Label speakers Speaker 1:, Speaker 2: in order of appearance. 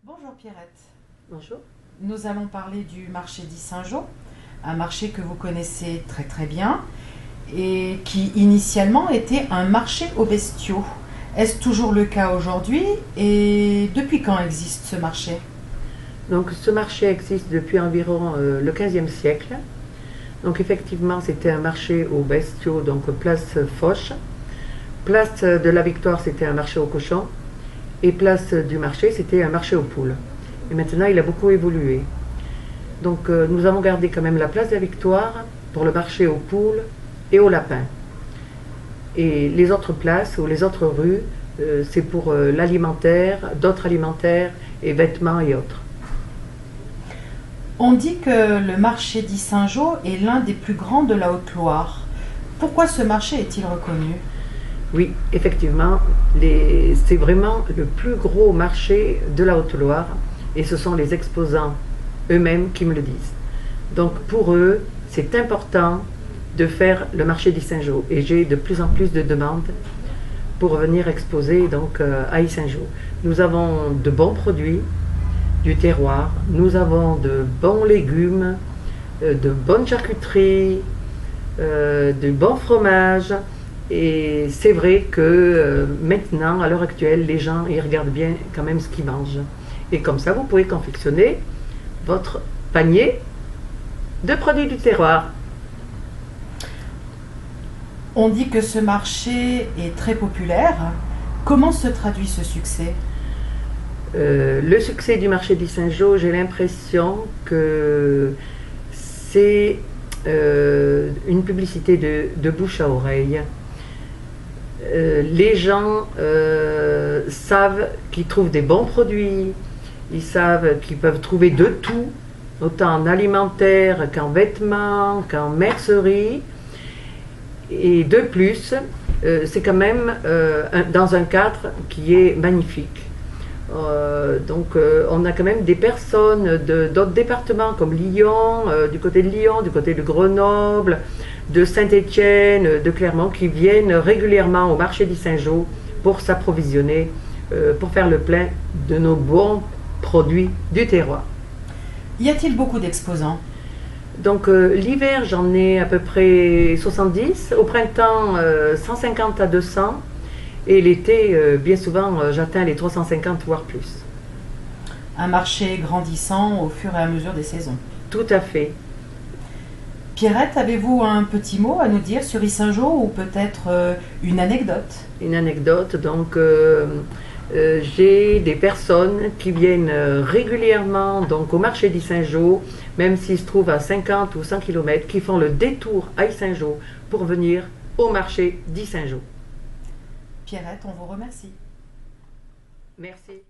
Speaker 1: Bonjour Pierrette.
Speaker 2: Bonjour.
Speaker 1: Nous allons parler du marché d'Yssingeaux, un marché que vous connaissez très très bien et qui initialement était un marché aux bestiaux. Est-ce toujours le cas aujourd'hui et depuis quand existe ce marché?
Speaker 2: Donc ce marché existe depuis environ le XVe siècle. Donc effectivement c'était un marché aux bestiaux, donc place Foch. Place de la Victoire c'était un marché aux cochons. Et place du marché c'était un marché aux poules. Et maintenant il a beaucoup évolué. Donc nous avons gardé quand même la place de la Victoire pour le marché aux poules et aux lapins. Et les autres places ou les autres rues, c'est pour l'alimentaire, d'autres alimentaires et vêtements et autres.
Speaker 1: On dit que le marché d'Yssingeaux est l'un des plus grands de la Haute-Loire. Pourquoi ce marché est-il reconnu?
Speaker 2: Oui, effectivement, c'est vraiment le plus gros marché de la Haute-Loire et ce sont les exposants eux-mêmes qui me le disent. Donc pour eux, c'est important de faire le marché d'Yssingeaux et j'ai de plus en plus de demandes pour venir exposer donc à Yssingeaux. Nous avons de bons produits du terroir, nous avons de bons légumes, de bonnes charcuteries, de bons fromages. Et c'est vrai que maintenant, à l'heure actuelle, les gens ils regardent bien quand même ce qu'ils mangent. Et comme ça, vous pouvez confectionner votre panier de produits du terroir.
Speaker 1: On dit que ce marché est très populaire. Comment se traduit ce succès?
Speaker 2: Le succès du marché d'Yssingeaux, j'ai l'impression que c'est une publicité de bouche à oreille. Les gens savent qu'ils trouvent des bons produits, ils savent qu'ils peuvent trouver de tout, autant en alimentaire qu'en vêtements, qu'en mercerie. Et de plus, c'est quand même dans un cadre qui est magnifique. On a quand même des personnes d'autres départements comme Lyon, du côté de Lyon, du côté de Grenoble, de Saint-Étienne, de Clermont, qui viennent régulièrement au marché d'Yssingeaux pour s'approvisionner, pour faire le plein de nos bons produits du terroir.
Speaker 1: Y a-t-il beaucoup d'exposants?
Speaker 2: Donc l'hiver, j'en ai à peu près 70, au printemps 150 à 200, et l'été, bien souvent, j'atteins les 350 voire plus.
Speaker 1: Un marché grandissant au fur et à mesure des saisons.
Speaker 2: Tout à fait.
Speaker 1: Pierrette, avez-vous un petit mot à nous dire sur Yssingeaux ou peut-être une anecdote?
Speaker 2: Une anecdote, donc j'ai des personnes qui viennent régulièrement donc, au marché d'Yssingeaux, même s'ils se trouvent à 50 ou 100 km, qui font le détour à Yssingeaux pour venir au marché d'Yssingeaux.
Speaker 1: Pierrette, on vous remercie.
Speaker 2: Merci.